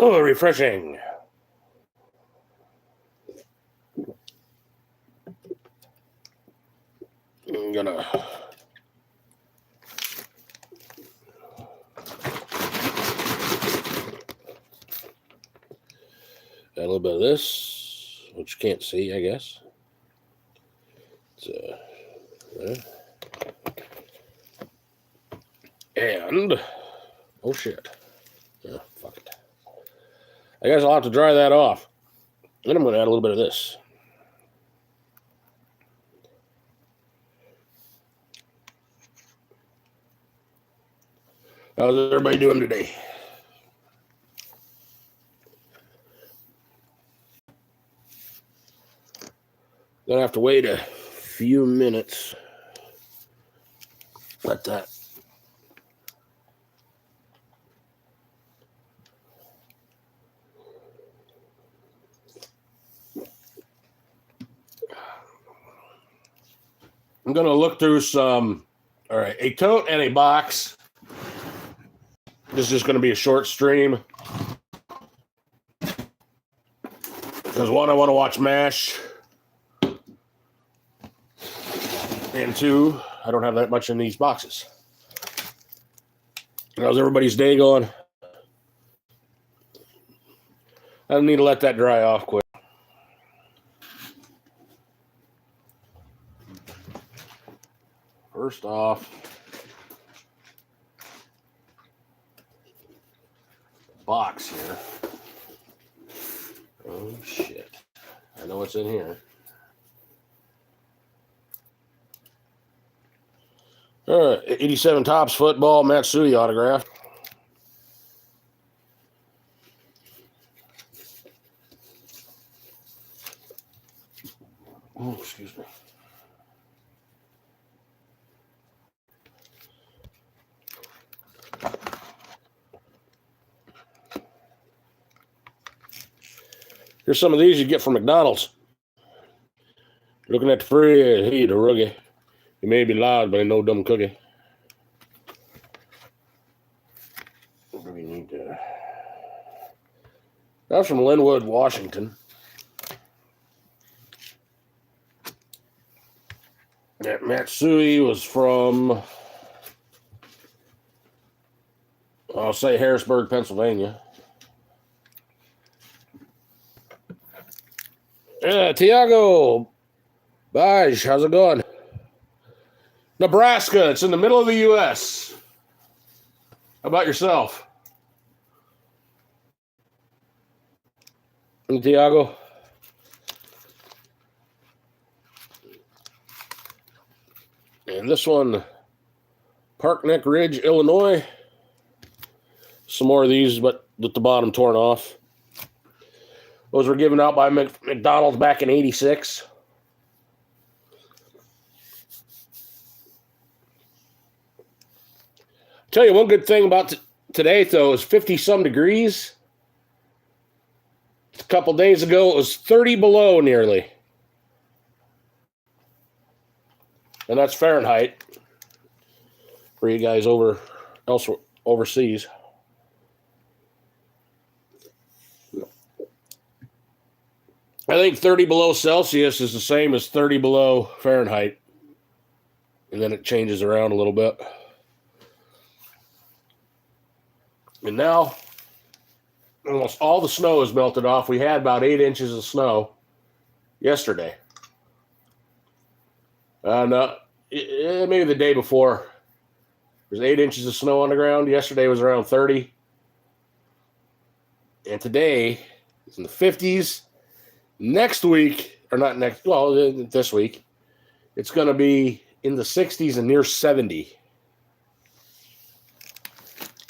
Refreshing. I'm gonna add a little bit of this, which you can't see, I guess. And oh shit. Oh, fuck it. I guess I'll have to dry that off. Then I'm gonna add a little bit of this. How's everybody doing today? Gonna have to wait a few minutes. Let that. I'm gonna look through some. All right, a tote and a box. This is just going to be a short stream. Because one, I want to watch MASH. And two, I don't have that much in these boxes. How's everybody's day going? I need to let that dry off quick. First off, box here. Oh shit. I know what's in here. All right, 87 Topps football, Matsui autograph. Oh, excuse me. Here's some of these you get from McDonald's. Looking at the free, hey, the rookie. He may be loud, but ain't no dumb cookie. What do we need to? That's from Linwood, Washington. That Matsui was from, I'll say Harrisburg, Pennsylvania. Tiago Baj, how's it going? Nebraska, it's in the middle of the U.S. How about yourself? And Tiago? And this one, Park Neck Ridge, Illinois. Some more of these, but with the bottom torn off. Those were given out by McDonald's back in '86. Tell you one good thing about today, though, is 50-some degrees. A couple days ago, it was 30 below nearly. And that's Fahrenheit for you guys overseas. I think 30 below Celsius is the same as 30 below Fahrenheit. And then it changes around a little bit. And now, almost all the snow is melted off. We had about 8 inches of snow yesterday. Maybe the day before. There's 8 inches of snow on the ground. Yesterday was around 30. And today, it's in the 50s. Next week, or not next, well, this week, it's going to be in the 60s and near 70.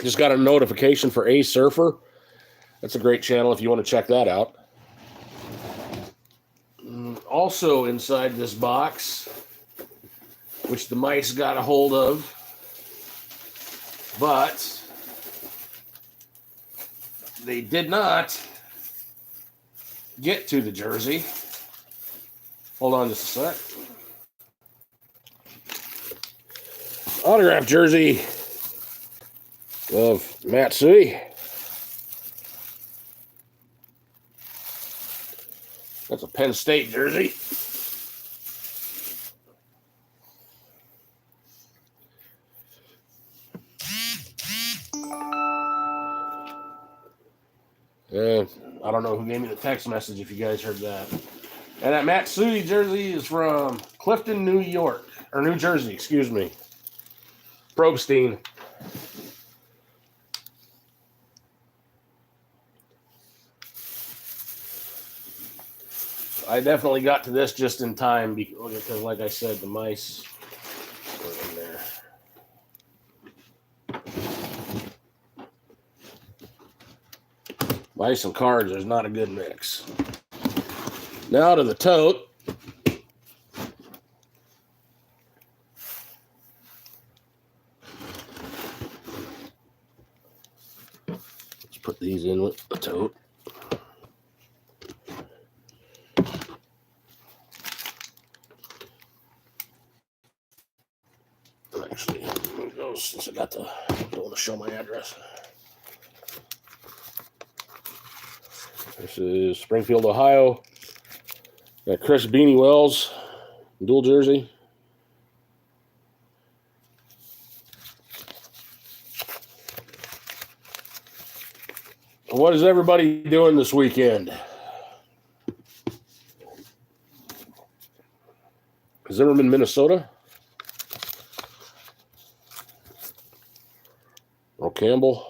Just got a notification for A Surfer. That's a great channel if you want to check that out. Also inside this box, which the mice got a hold of, but they did not get to the jersey. Hold on just a sec. Autograph jersey of Matsui. That's a Penn State jersey. And I don't know who gave me the text message if you guys heard that. And that Matsui jersey is from Clifton, New York. Or New Jersey, excuse me. Probstein. I definitely got to this just in time because like I said, the mice were in there. Mice and cards is not a good mix. Now to the tote. Let's put these in with the tote. Actually, here it goes since I don't want to show my address. This is Springfield, Ohio. Got Chris Beanie Wells, dual jersey. What is everybody doing this weekend? Zimmerman, Minnesota. Earl Campbell.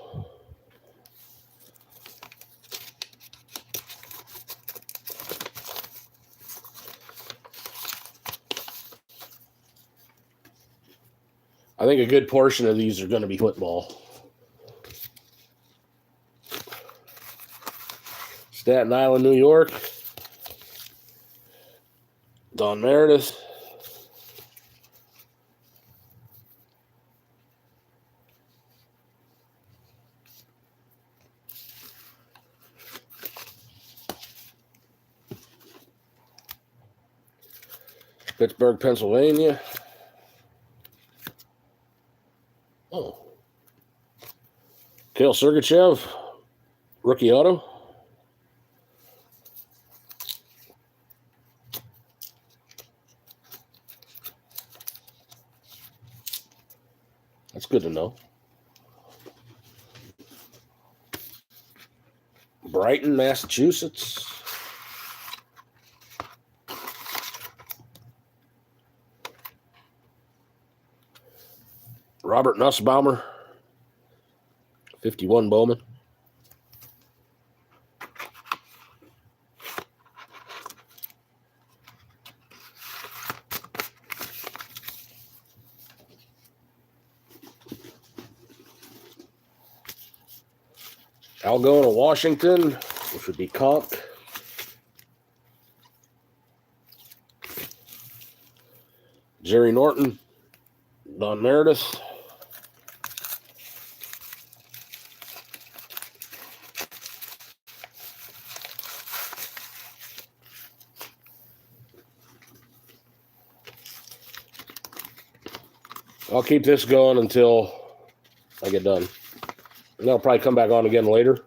I think a good portion of these are going to be football. Staten Island, New York. Don Meredith. Pittsburgh, Pennsylvania. Oh. Kale Sergachev, rookie auto. That's good to know. Brighton, Massachusetts. Robert Nussbaumer, 51 Bowman. Algona, Washington, which would be Conk. Jerry Norton, Don Meredith. I'll keep this going until I get done. And I'll probably come back on again later.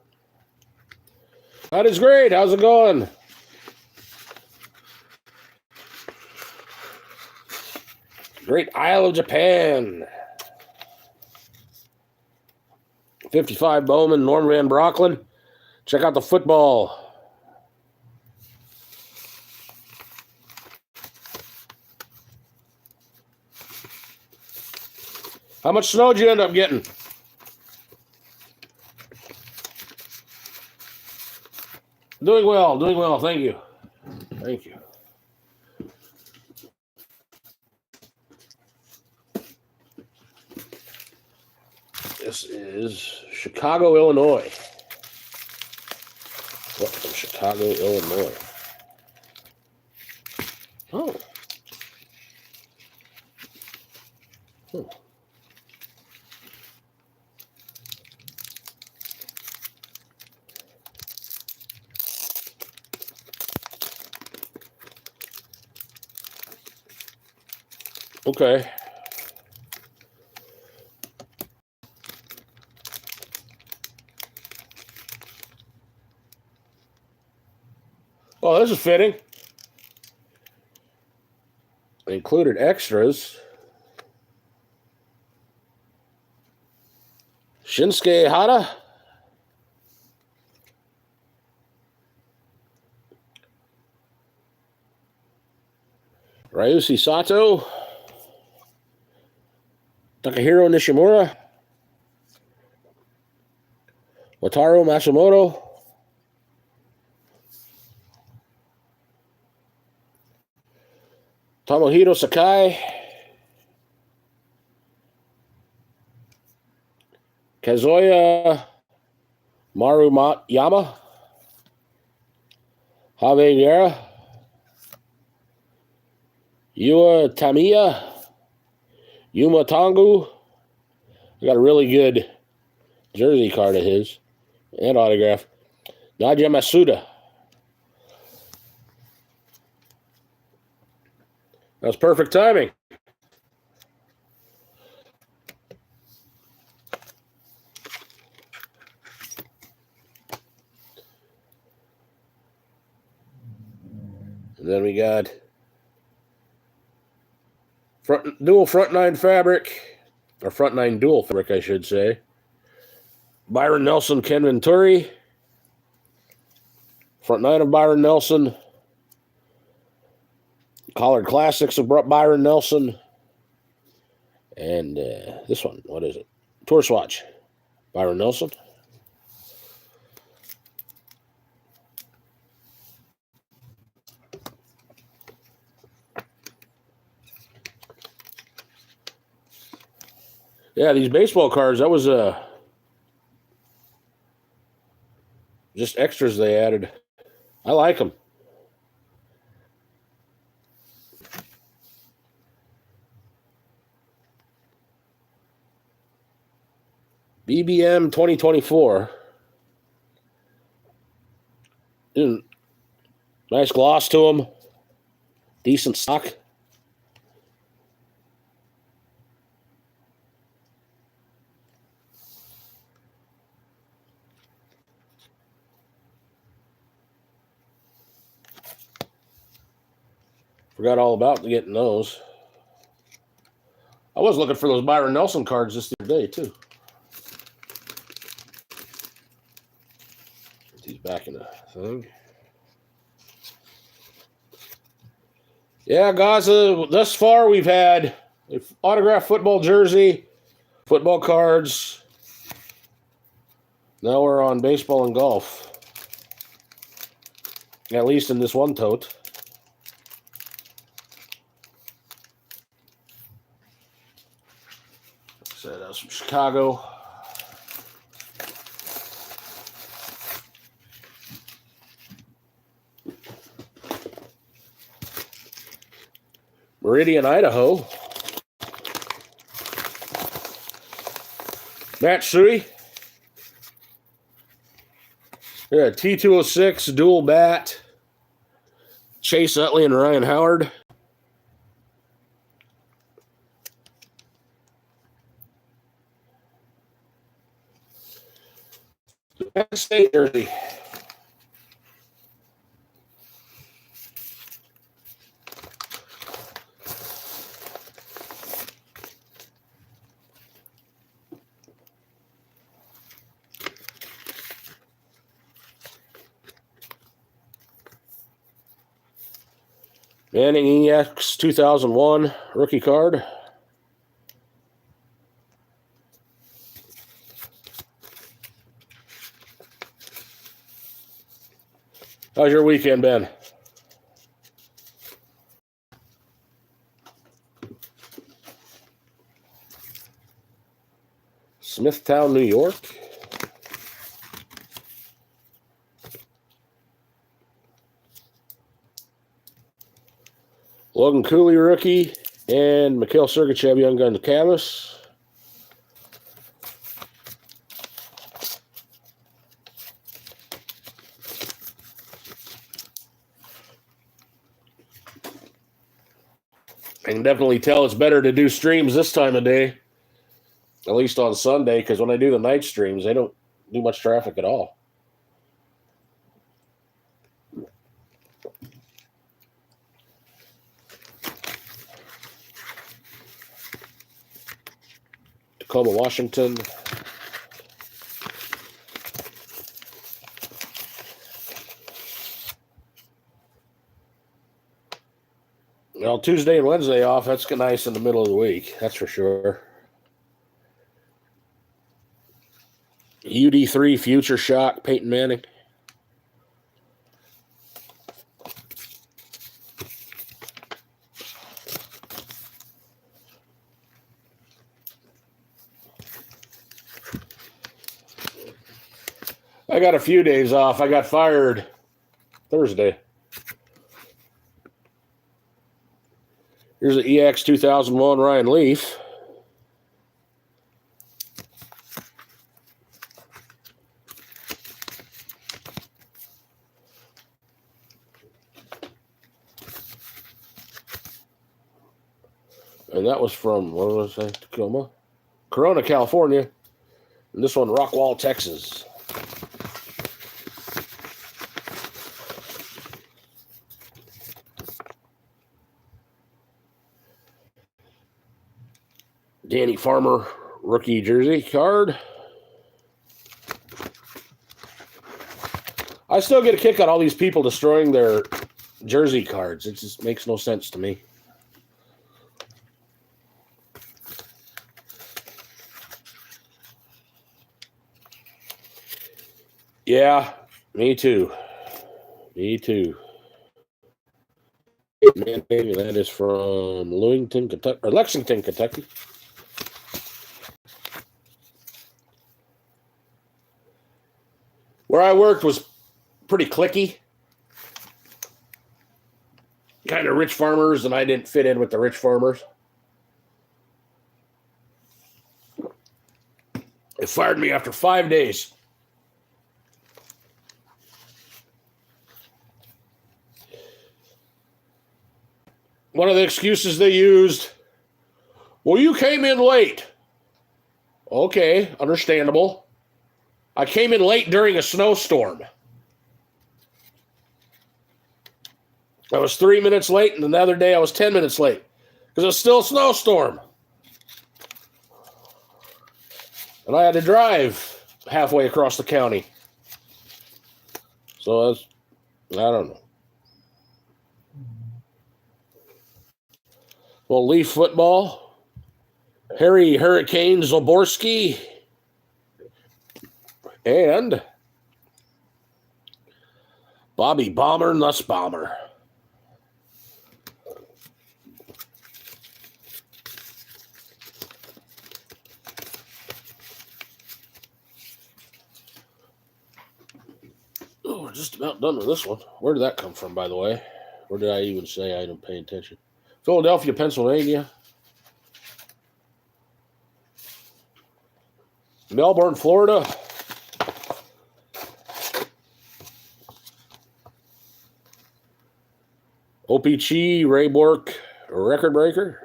That is great. How's it going? Great Isle of Japan. 55 Bowman, Norm Van Brocklin. Check out the football. How much snow did you end up getting? Doing well, thank you. Thank you. This is Chicago, Illinois. What from Chicago, Illinois? Oh. Okay. Oh, this is fitting. Included extras. Shinsuke Hada. Ryusuke Sato. Takahiro Nishimura. Wataru Matsumoto. Tomohiro Sakai. Kazuya Maruyama. Javier Guerra. Yua Tamiya. Yuma Tongu. I got a really good jersey card of his and autograph. Nadia Masuda. That was perfect timing. And then we got dual front nine fabric, or front nine dual fabric, I should say. Byron Nelson, Ken Venturi. Front nine of Byron Nelson. Collared Classics of Byron Nelson. And this one, what is it? Tour Swatch. Byron Nelson. Yeah, these baseball cards, that was just extras they added. I like them. BBM 2024. Nice gloss to them. Decent stock. Forgot all about getting those. I was looking for those Byron Nelson cards this day, too. He's back in the thing. Yeah, guys, thus far we've had autographed football jersey, football cards. Now we're on baseball and golf. At least in this one tote. So that's from Chicago. Meridian, Idaho. Matt Sui. Yeah, T206 dual bat. Chase Utley and Ryan Howard. Penn State jersey. Manning EX 2001 rookie card. How's your weekend been? Smithtown, New York. Logan Cooley rookie and Mikhail Sergachev Young Gun canvas. I can definitely tell it's better to do streams this time of day, at least on Sunday, because when I do the night streams, they don't do much traffic at all. Tacoma, Washington. Well, Tuesday and Wednesday off. That's nice in the middle of the week. That's for sure. UD3 Future Shock, Peyton Manning. I got a few days off. I got fired Thursday. Here's the EX 2001 Ryan Leaf. And that was from, what did I say, Tacoma? Corona, California. And this one, Rockwall, Texas. Danny Farmer, rookie jersey card. I still get a kick out all these people destroying their jersey cards. It just makes no sense to me. Yeah, me too. Me too. Man, baby, that is from Lexington, Kentucky. Where I worked was pretty cliquey. Kind of rich farmers, and I didn't fit in with the rich farmers. They fired me after 5 days. One of the excuses they used, well, you came in late. Okay, understandable. I came in late during a snowstorm. I was 3 minutes late, and another day I was 10 minutes late because it was still a snowstorm. And I had to drive halfway across the county. So I don't know. Well, Leaf football. Harry Hurricane Zaborski. And Bobby Bomber Nussbaumer. Oh, we're just about done with this one. Where did that come from, by the way? Where did I even say I didn't pay attention? Philadelphia, Pennsylvania. Melbourne, Florida. OPC, Ray Bork, record breaker.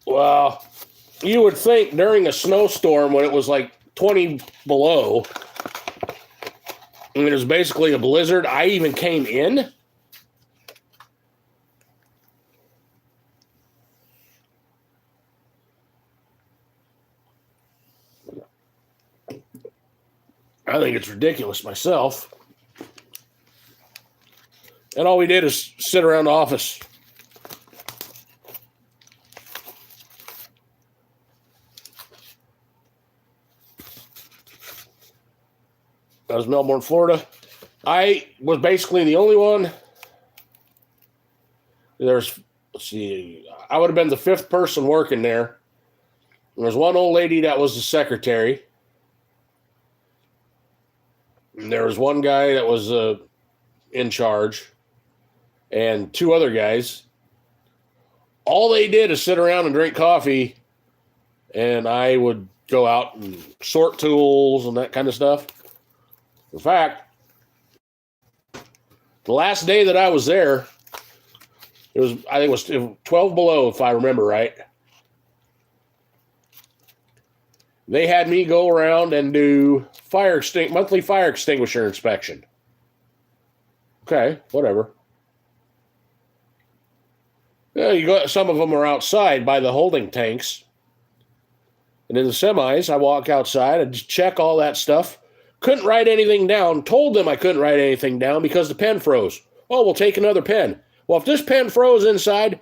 Well, you would think during a snowstorm when it was like 20 below, and it was basically a blizzard, I even came in. I think it's ridiculous myself. And all we did is sit around the office. That was Melbourne, Florida. I was basically the only one. Let's see, I would have been the fifth person working there. There was one old lady that was the secretary. And there was one guy that was in charge. And two other guys. All they did is sit around and drink coffee. And I would go out and sort tools and that kind of stuff. In fact, The last day that I was there, I think it was 12 below, if I remember right. They had me go around and do monthly fire extinguisher inspection. Okay, whatever. Yeah, some of them are outside by the holding tanks. And in the semis, I walk outside and just check all that stuff. Couldn't write anything down. Told them I couldn't write anything down because the pen froze. Oh, we'll take another pen. Well, if this pen froze inside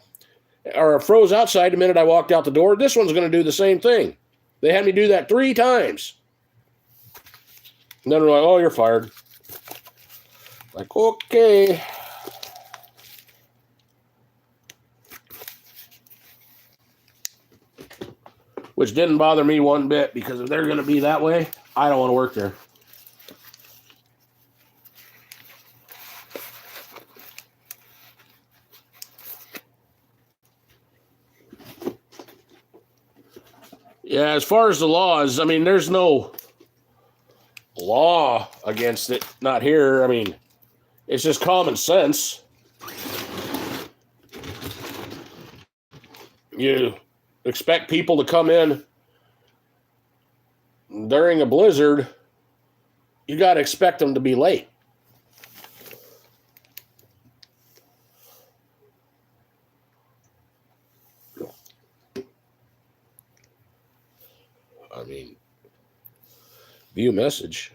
or froze outside the minute I walked out the door, this one's going to do the same thing. They had me do that 3 times. And then they're like, oh, you're fired. Like, okay. Which didn't bother me one bit, because if they're going to be that way, I don't want to work there. Yeah, as far as the laws, I mean, there's no law against it. Not here. I mean, it's just common sense. You expect people to come in during a blizzard, you got to expect them to be late. I mean, view message.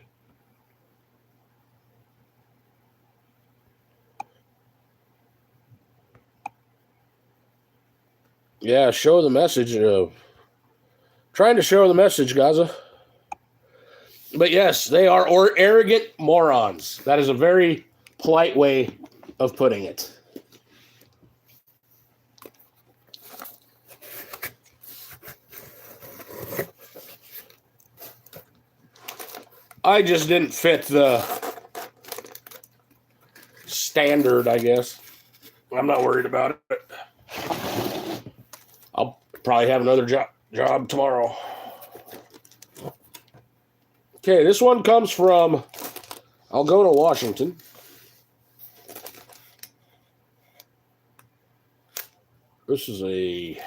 Yeah, show the message. Trying to show the message, Gaza. But yes, they are arrogant morons. That is a very polite way of putting it. I just didn't fit the standard, I guess. I'm not worried about it. I'll probably have another job tomorrow. Okay, this one comes from Algona, Washington. This is a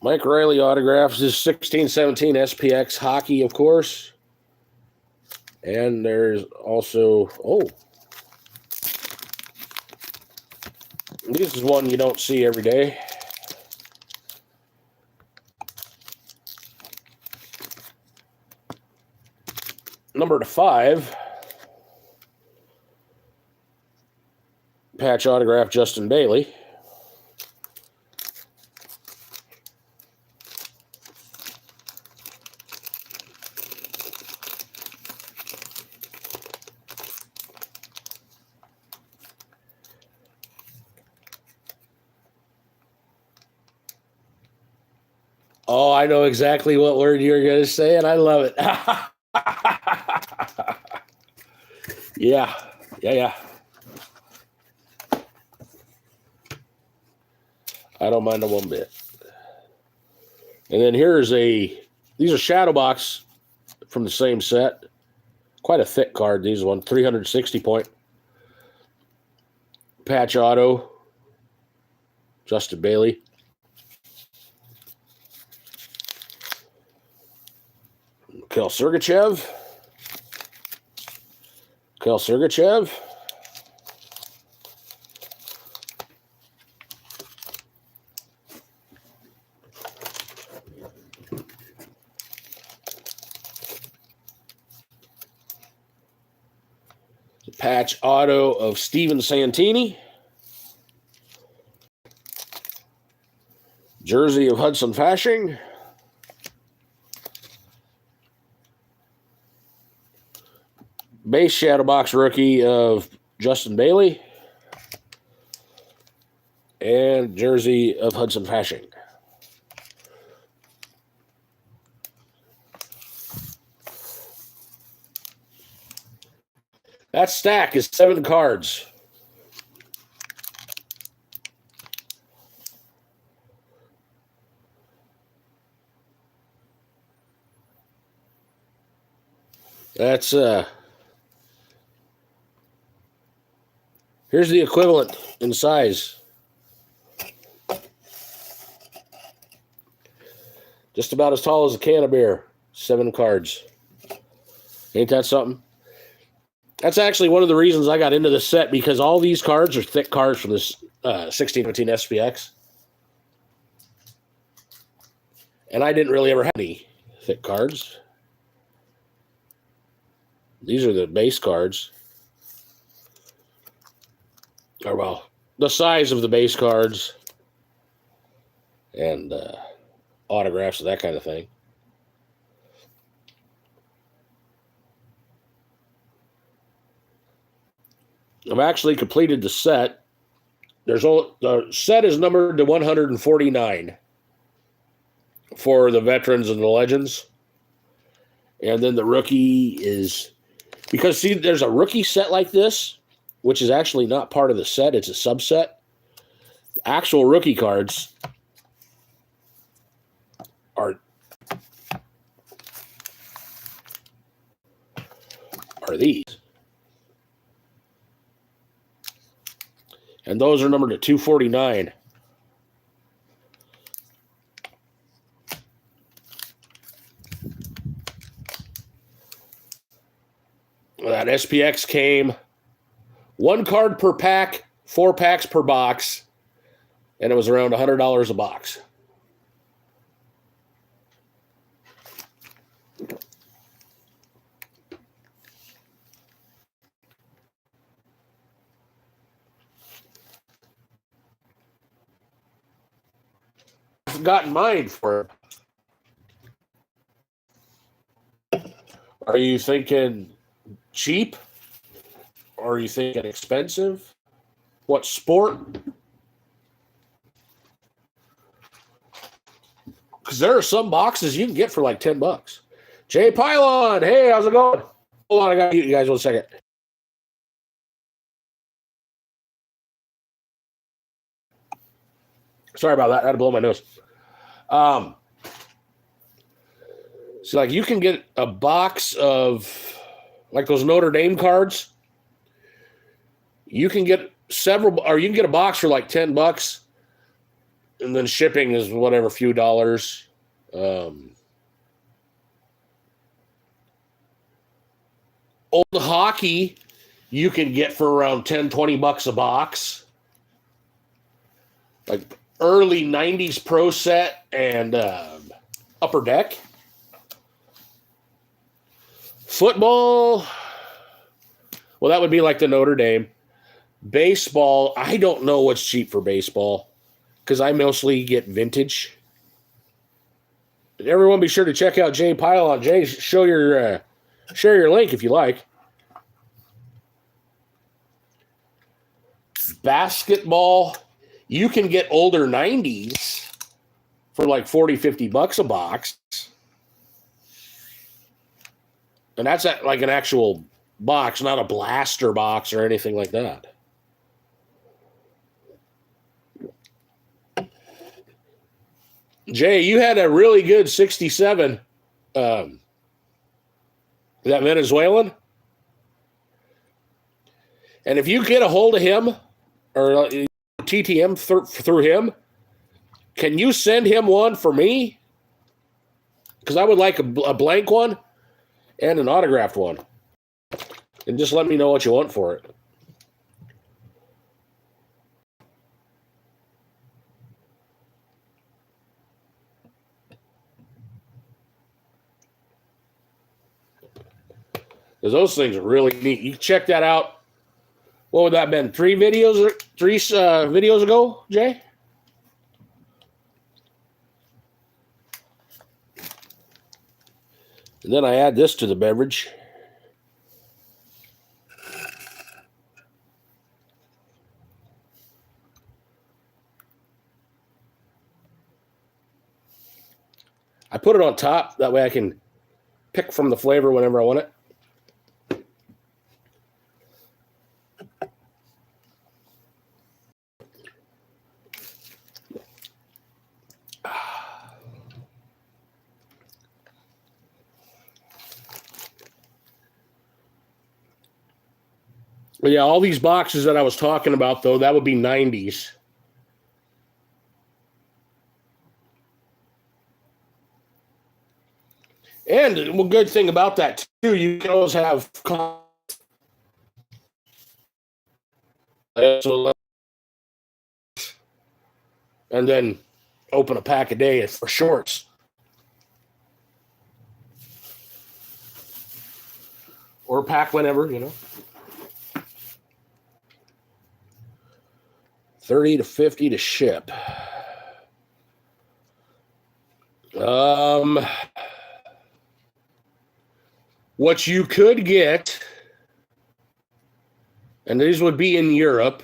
Mike Riley autograph. This is 16-17 SPX hockey, of course. And there's also, this is one you don't see every day. Number 5. Patch autograph, Justin Bailey. Oh, I know exactly what word you're going to say, and I love it. Yeah. I don't mind a one bit. And then these are shadow box from the same set. Quite a thick card, these one, 360 point. Patch auto, Justin Bailey. Kel Sergachev. Patch auto of Steven Santini. Jersey of Hudson Fasching. Base shadow box rookie of Justin Bailey. And jersey of Hudson Fasching. That stack is 7 cards. That's Here's the equivalent in size. Just about as tall as a can of beer. 7 cards. Ain't that something? That's actually one of the reasons I got into this set, because all these cards are thick cards from this 1615 SPX. And I didn't really ever have any thick cards. These are the base cards. Or, well, the size of the base cards. And autographs and that kind of thing. I've actually completed the set. The set is numbered to 149 for the veterans and the legends. And then the rookie is, because see, there's a rookie set like this, which is actually not part of the set. It's a subset. Actual rookie cards are these. And those are numbered to 249. That SPX came 1 card per pack, 4 packs per box, and it was around $100 a box. I've gotten mine for it. Are you thinking cheap? Or are you thinking expensive? What sport? Because there are some boxes you can get for like $10. Jay Pylon, hey, how's it going? Hold on, I got to mute you guys 1 second. Sorry about that. I had to blow my nose. So like you can get a box of like those Notre Dame cards. You can get several, or you can get a box for like $10, and then shipping is whatever, few dollars. Old hockey you can get for around $10-20 a box. Like early 90s Pro Set and Upper Deck. Football, well, that would be like the Notre Dame. Baseball, I don't know what's cheap for baseball because I mostly get vintage. And everyone be sure to check out Jay Pylon. Jay, share your link if you like. Basketball, you can get older 90s for like $40-50 a box. And that's like an actual box, not a blaster box or anything like that. Jay, you had a really good 67. Is that Venezuelan? And if you get a hold of him or TTM through him, can you send him one for me? Because I would like a blank one and an autographed one. And just let me know what you want for it. Because those things are really neat. You can check that out. What would that have been? 3 videos ago, Jay? And then I add this to the beverage. I put it on top. That way I can pick from the flavor whenever I want it. But yeah, all these boxes that I was talking about, though, that would be 90s. And one good thing about that, too, you can always have and then open a pack a day for shorts. Or pack whenever, 30 to 50 to ship. What you could get, and these would be in Europe,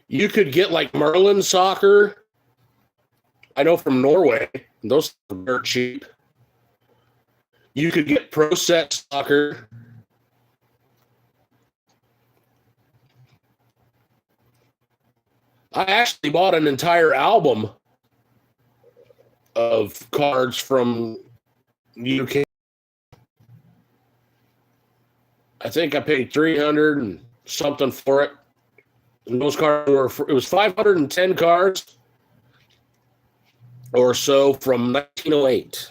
you could get like Merlin soccer. I know from Norway, those are cheap. You could get Pro Set soccer. I actually bought an entire album of cards from UK. I think I paid 300 and something for it. And those cards it was 510 cards or so from 1908.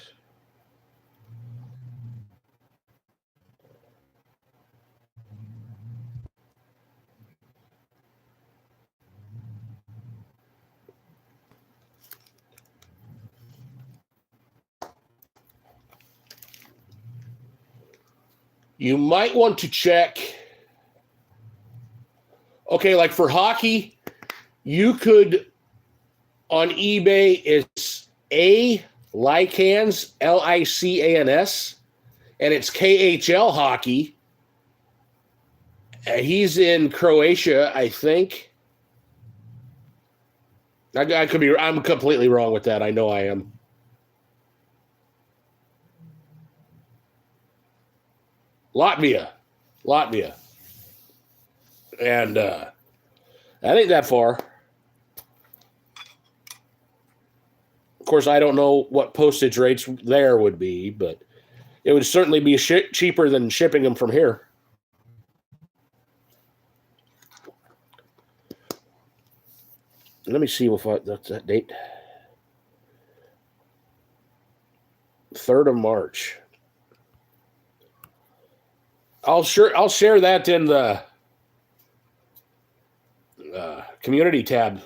You might want to check. Okay, like for hockey, you could on eBay, it's A Lycans, Licans, and it's KHL hockey. He's in Croatia, I think. I could be. I'm completely wrong with that. I know I am. Latvia. And that ain't that far. Of course, I don't know what postage rates there would be, but it would certainly be cheaper than shipping them from here. Let me see if that's that date. 3rd of March. I'll share that in the community tab.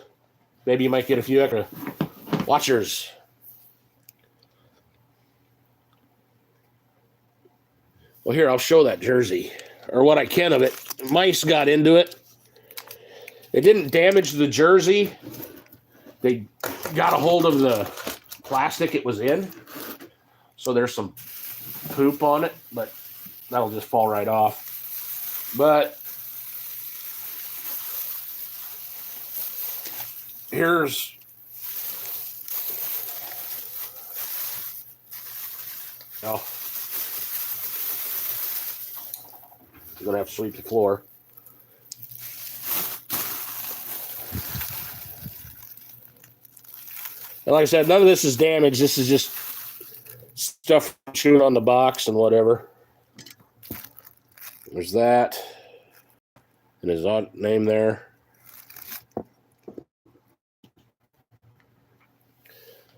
Maybe you might get a few extra watchers. Well, here, I'll show that jersey, or what I can of it. Mice got into it. It didn't damage the jersey. They got a hold of the plastic it was in. So there's some poop on it, but that'll just fall right off. But here's I'm gonna have to sweep the floor. And like I said, none of this is damaged. This is just stuff chewing on the box and whatever. There's that. And his name there.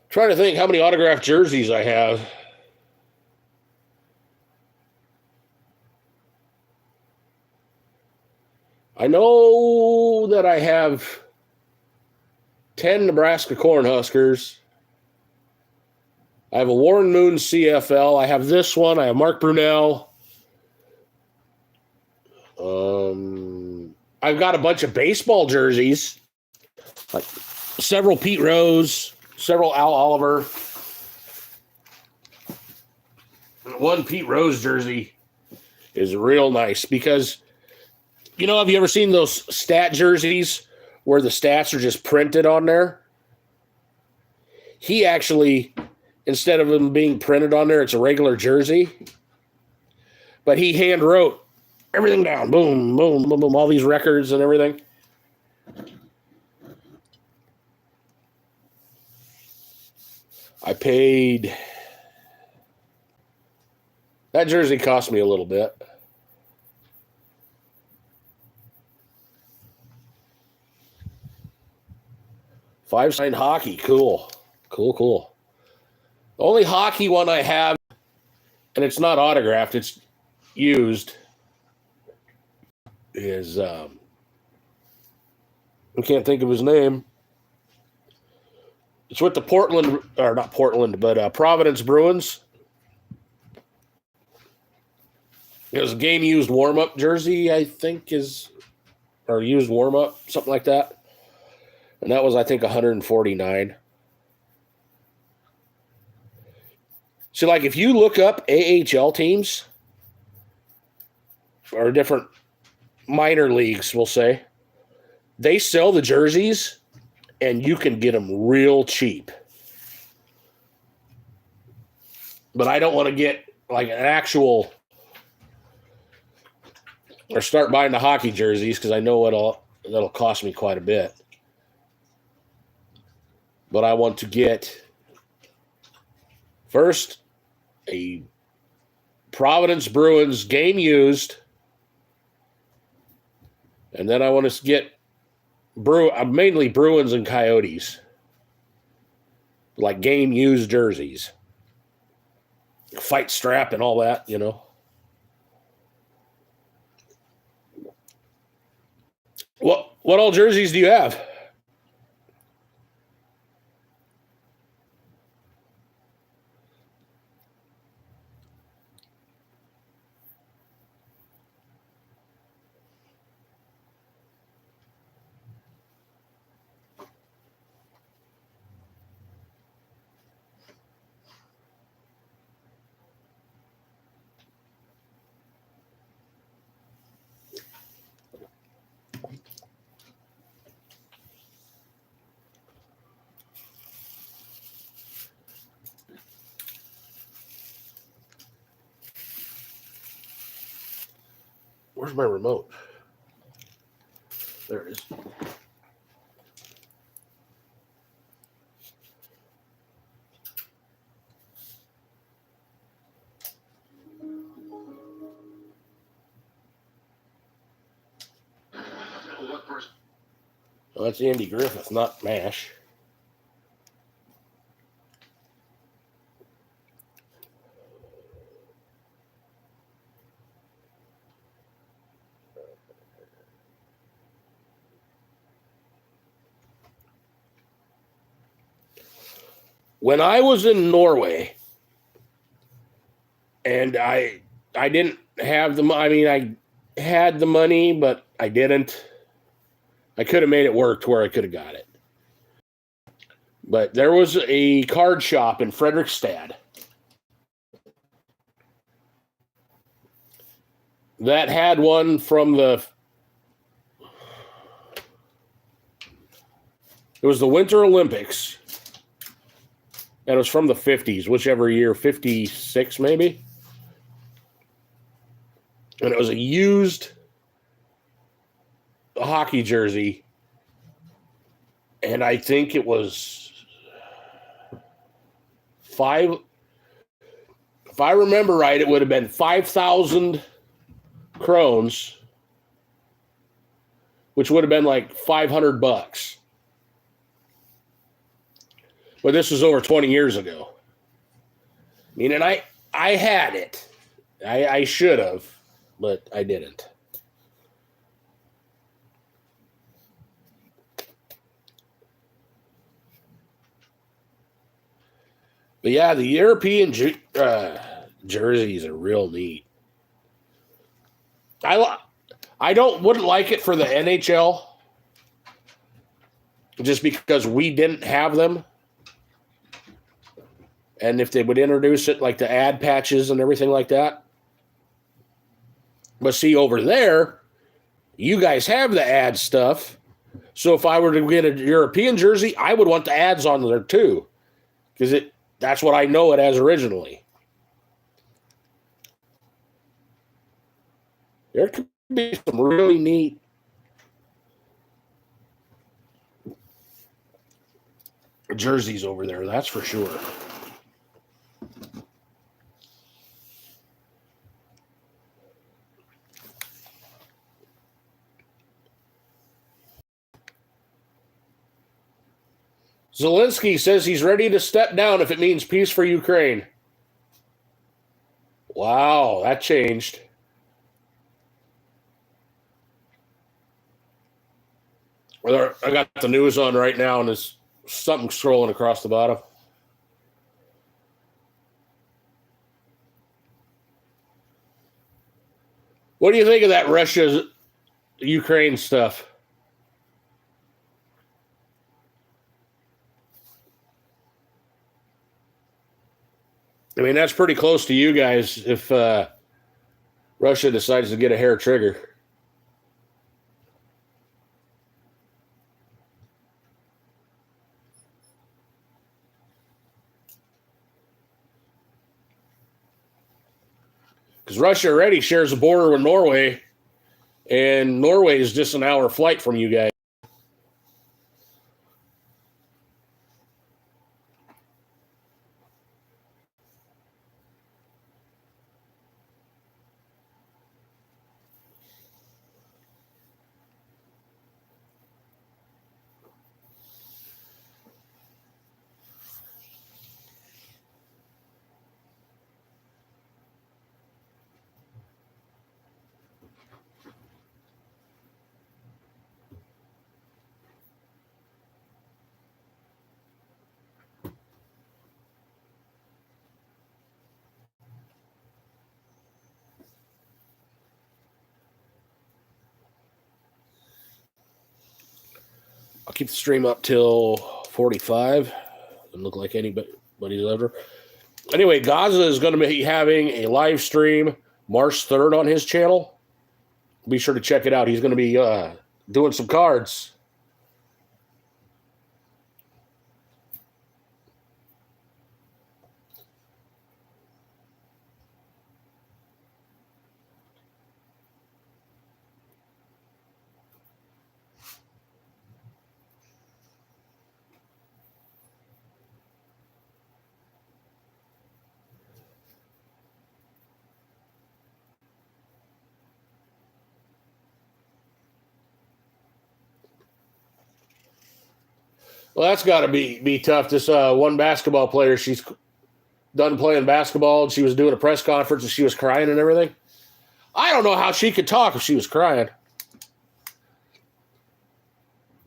Trying to think how many autographed jerseys I have. I know that I have 10 Nebraska Cornhuskers. I have a Warren Moon CFL. I have this one. I have Mark Brunell. I've got a bunch of baseball jerseys, like several Pete Rose, several Al Oliver. One Pete Rose jersey is real nice because, have you ever seen those stat jerseys where the stats are just printed on there? He actually, instead of them being printed on there, it's a regular jersey. But he hand wrote everything down. Boom, boom, boom, boom. All these records and everything. I paid. That jersey cost me a little bit. 5-sign hockey. Cool. Cool. The only hockey one I have, and it's not autographed, it's used, is I can't think of his name. It's with the Providence Bruins. It was a game used warm-up jersey, I think, or used warm-up, something like that. And that was, I think, $149. So, like, if you look up AHL teams or different minor leagues, we'll say, they sell the jerseys and you can get them real cheap. But I don't want to get like an actual or start buying the hockey jerseys because I know that'll cost me quite a bit. But I want to get first a Providence Bruins game used, and then I want to get mainly Bruins and Coyotes, like game used jerseys, fight strap and all that, you know. What all jerseys do you have? Where's my remote? There it is. Well, that's Andy Griffith, not MASH. When I was in Norway, and I didn't have the money. I mean, I had the money, but I didn't. I could have made it work to where I could have got it. But there was a card shop in Fredrikstad that had one from it was the Winter Olympics. And it was from the 50s, whichever year, 56 maybe. And it was a used hockey jersey. And I think it was if I remember right, it would have been 5,000 krones, which would have been like $500. But this was over 20 years ago. I mean, and I had it. I should have, but I didn't. But yeah, the European jerseys are real neat. I wouldn't like it for the NHL just because we didn't have them. And if they would introduce it like the ad patches and everything like that. But see, over there, you guys have the ad stuff. So if I were to get a European jersey, I would want the ads on there too. Because that's what I know it as originally. There could be some really neat jerseys over there, that's for sure. Zelensky says he's ready to step down if it means peace for Ukraine. Wow, that changed. I got the news on right now, and there's something scrolling across the bottom. What do you think of that Russia-Ukraine stuff? I mean, that's pretty close to you guys if Russia decides to get a hair trigger. Because Russia already shares a border with Norway, and Norway is just an hour flight from you guys. I'll keep the stream up till 45. Doesn't look like anybody's ever. Anyway, Gaza is going to be having a live stream March 3rd on his channel. Be sure to check it out. He's going to be doing some cards. Well, that's got to be tough. This one basketball player, she's done playing basketball, and she was doing a press conference, and she was crying and everything. I don't know how she could talk if she was crying.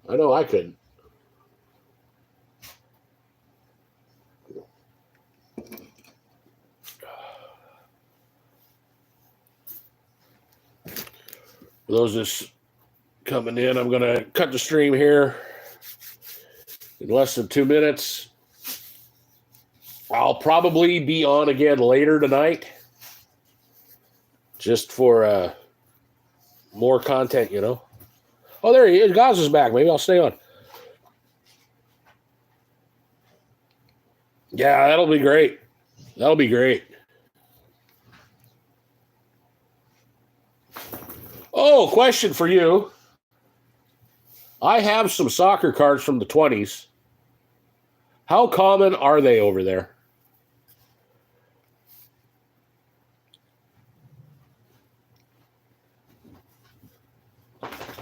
I know I couldn't. For those just coming in, I'm going to cut the stream here in less than 2 minutes. I'll probably be on again later tonight just for more content, you know. Oh, there he is. Gaza's back. Maybe I'll stay on. Yeah, that'll be great. That'll be great. Oh, question for you. I have some soccer cards from the 20s. How common are they over there?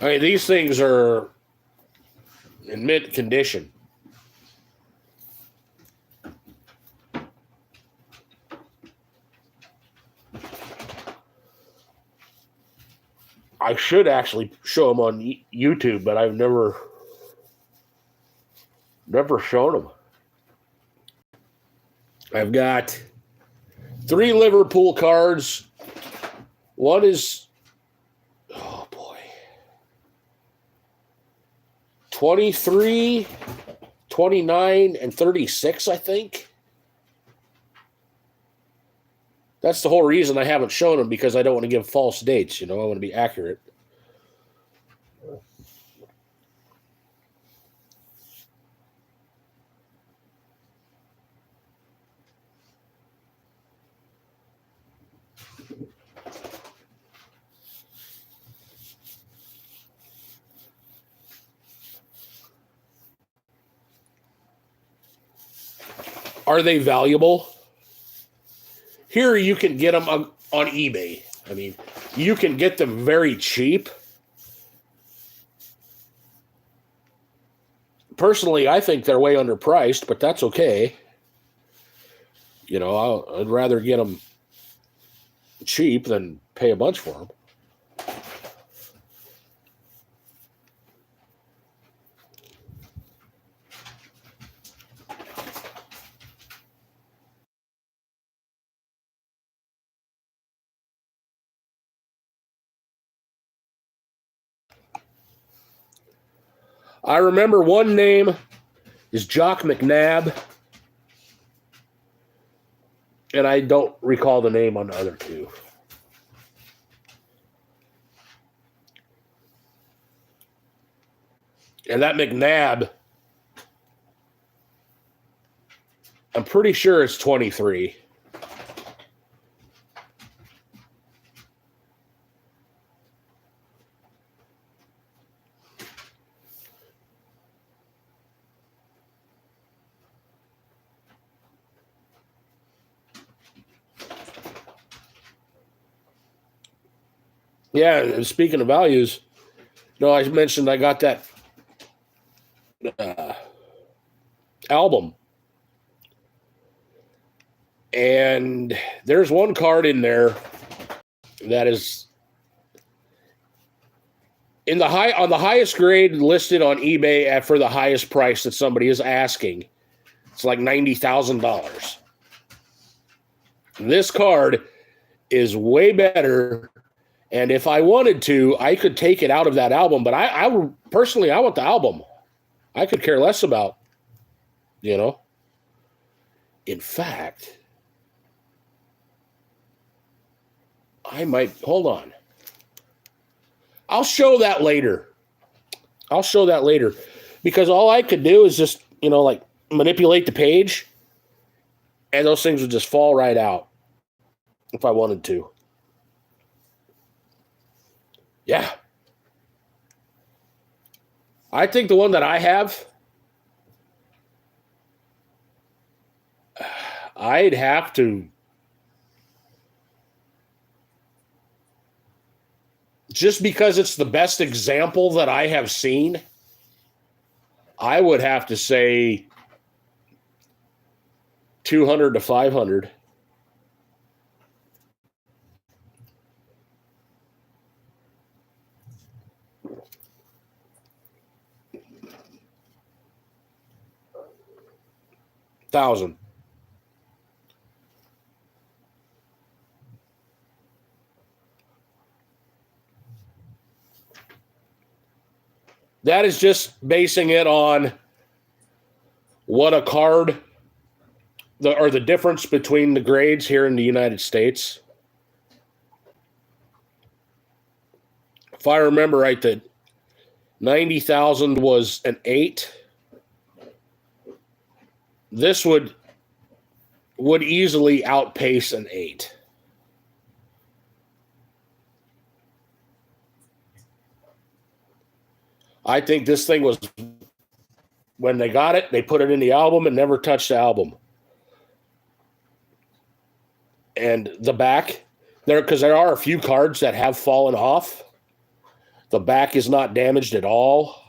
I mean, these things are in mint condition. I should actually show them on YouTube, but I've never shown them. I've got 3 Liverpool cards. One is, oh boy, 23, 29, and 36, I think. That's the whole reason I haven't shown them, because I don't want to give false dates. You know, I want to be accurate. Are they valuable? Here you can get them on eBay. I mean, you can get them very cheap. personally, I think they're way underpriced, but that's okay. You know, I'd rather get them cheap than pay a bunch for them. I remember one name is Jock McNabb, and I don't recall the name on the other two. And that McNabb, I'm pretty sure it's 23. Yeah, and speaking of values, I mentioned I got that album. And there's one card in there that is on the highest grade listed on eBay for the highest price that somebody is asking. It's like $90,000. This card is way better. And if I wanted to, I could take it out of that album. But I personally, I want the album. I could care less about, In fact, I might, hold on. I'll show that later. Because all I could do is just, manipulate the page, and those things would just fall right out if I wanted to. Yeah. I think the one that I have, I'd have to just because it's the best example that I have seen, I would have to say 200 to 500. Thousand. That is just basing it on what a card, or the difference between the grades here in the United States. If I remember right, that 90,000 was an 8. This would easily outpace an 8. I think this thing was, when they got it, they put it in the album and never touched the album. And the back, because there are a few cards that have fallen off. The back is not damaged at all.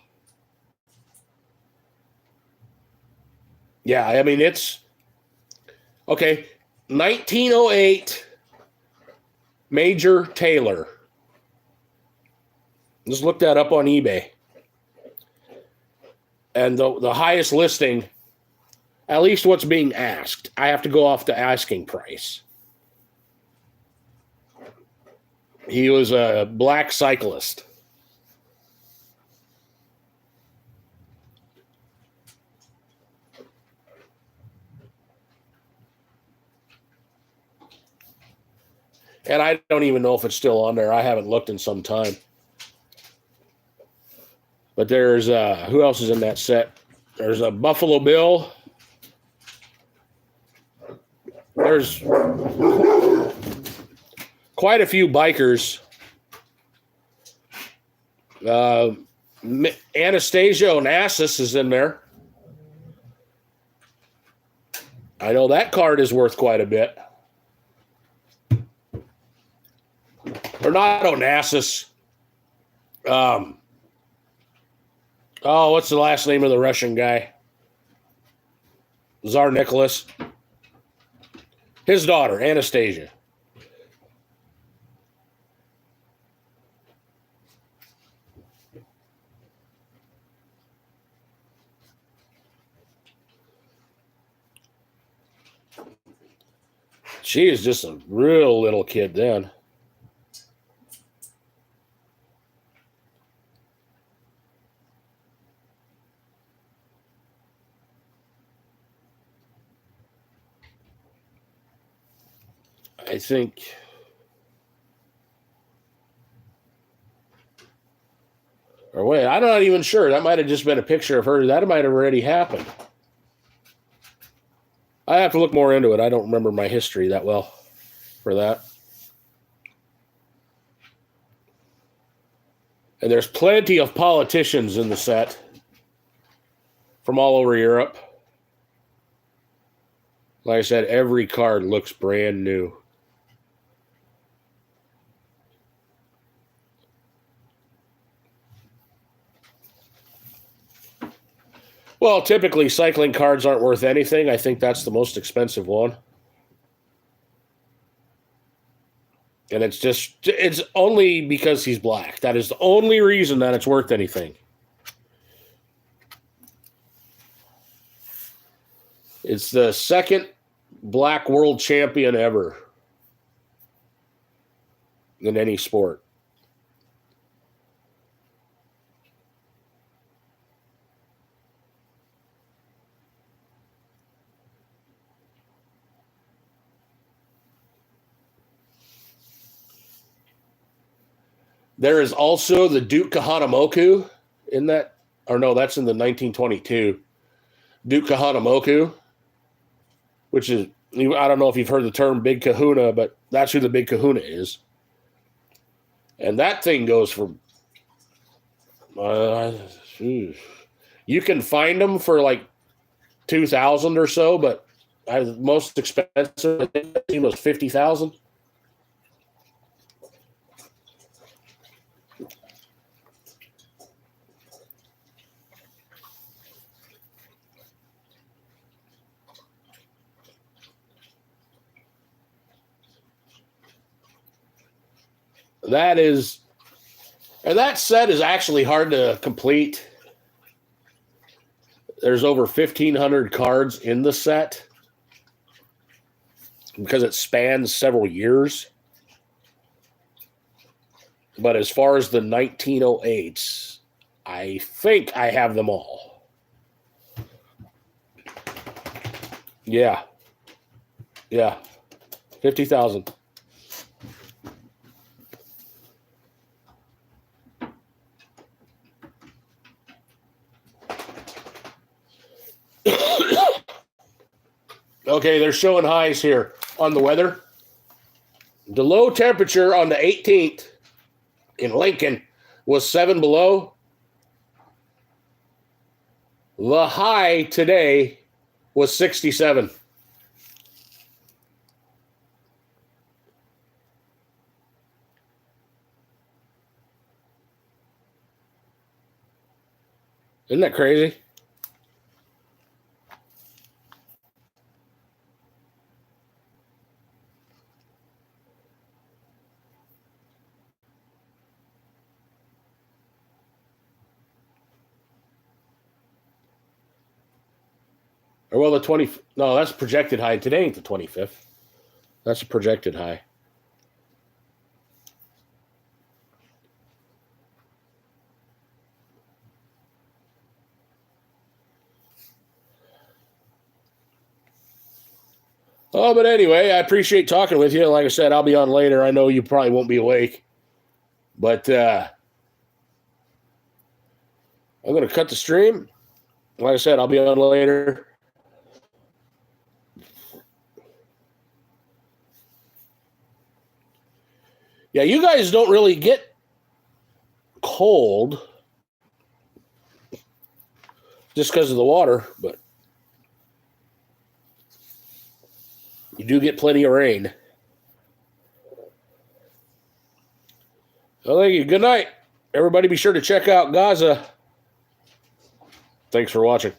Yeah, I mean, it's okay. 1908 Major Taylor. Just look that up on eBay. And the highest listing, at least what's being asked, I have to go off the asking price. He was a black cyclist. And I don't even know if it's still on there. I haven't looked in some time. But there's, who else is in that set? There's a Buffalo Bill. There's quite a few bikers. Anastasia Onassis is in there. I know that card is worth quite a bit. Or not Onassis. Oh, what's the last name of the Russian guy? Tsar Nicholas. His daughter, Anastasia. She is just a real little kid then. I think. Or wait, I'm not even sure. That might have just been a picture of her. That might have already happened. I have to look more into it. I don't remember my history that well for that. And there's plenty of politicians in the set from all over Europe. Like I said, every card looks brand new. Well, typically cycling cards aren't worth anything. I think that's the most expensive one. And it's only because he's black. That is the only reason that it's worth anything. It's the second black world champion ever in any sport. There is also the Duke Kahanamoku in that, or no, that's in the 1922. Duke Kahanamoku, which is, I don't know if you've heard the term Big Kahuna, but that's who the Big Kahuna is. And that thing goes for, you can find them for like 2,000 or so, but most expensive I think was 50,000. That is, and that set is actually hard to complete. There's over 1,500 cards in the set because it spans several years. But as far as the 1908s, I think I have them all. Yeah. 50,000. Okay, they're showing highs here on the weather. The low temperature on the 18th in Lincoln was 7 below. The high today was 67. Isn't that crazy? Or well, the 20. No, that's projected high. Today ain't the 25th. That's a projected high. Oh, but anyway, I appreciate talking with you. Like I said, I'll be on later. I know you probably won't be awake. But I'm going to cut the stream. Like I said, I'll be on later. Yeah, you guys don't really get cold just because of the water, but you do get plenty of rain. Well, thank you. Good night. Everybody be sure to check out Gaza. Thanks for watching.